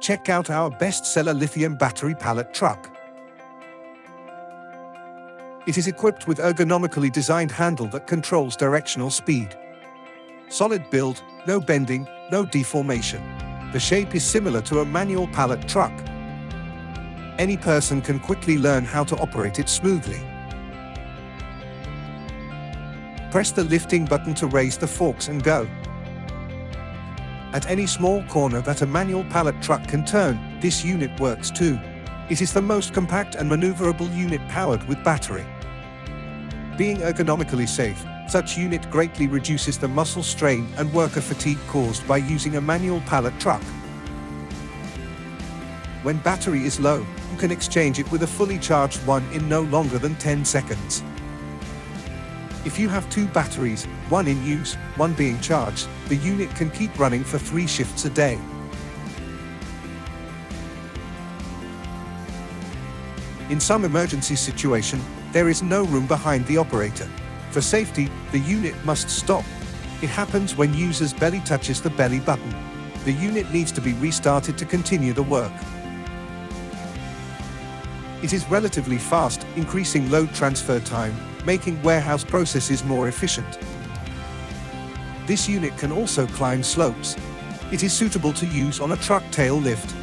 Check out our bestseller lithium battery pallet truck. It is equipped with ergonomically designed handle that controls directional speed. Solid build, no bending, no deformation. The shape is similar to a manual pallet truck. Any person can quickly learn how to operate it smoothly. Press the lifting button to raise the forks and go. At any small corner that a manual pallet truck can turn, this unit works too. It is the most compact and maneuverable unit powered with battery. Being ergonomically safe, such unit greatly reduces the muscle strain and worker fatigue caused by using a manual pallet truck. When battery is low, you can exchange it with a fully charged one in no longer than 10 seconds. If you have 2 batteries, one in use, one being charged, the unit can keep running for 3 shifts a day. In some emergency situation, there is no room behind the operator. For safety, the unit must stop. It happens when user's belly touches the belly button. The unit needs to be restarted to continue the work. It is relatively fast, increasing load transfer time, making warehouse processes more efficient. This unit can also climb slopes. It is suitable to use on a truck tail lift.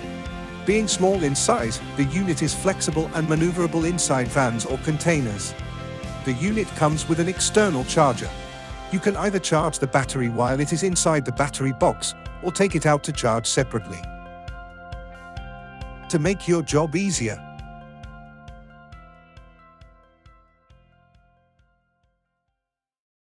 Being small in size, the unit is flexible and maneuverable inside vans or containers. The unit comes with an external charger. You can either charge the battery while it is inside the battery box, or take it out to charge separately. To make your job easier,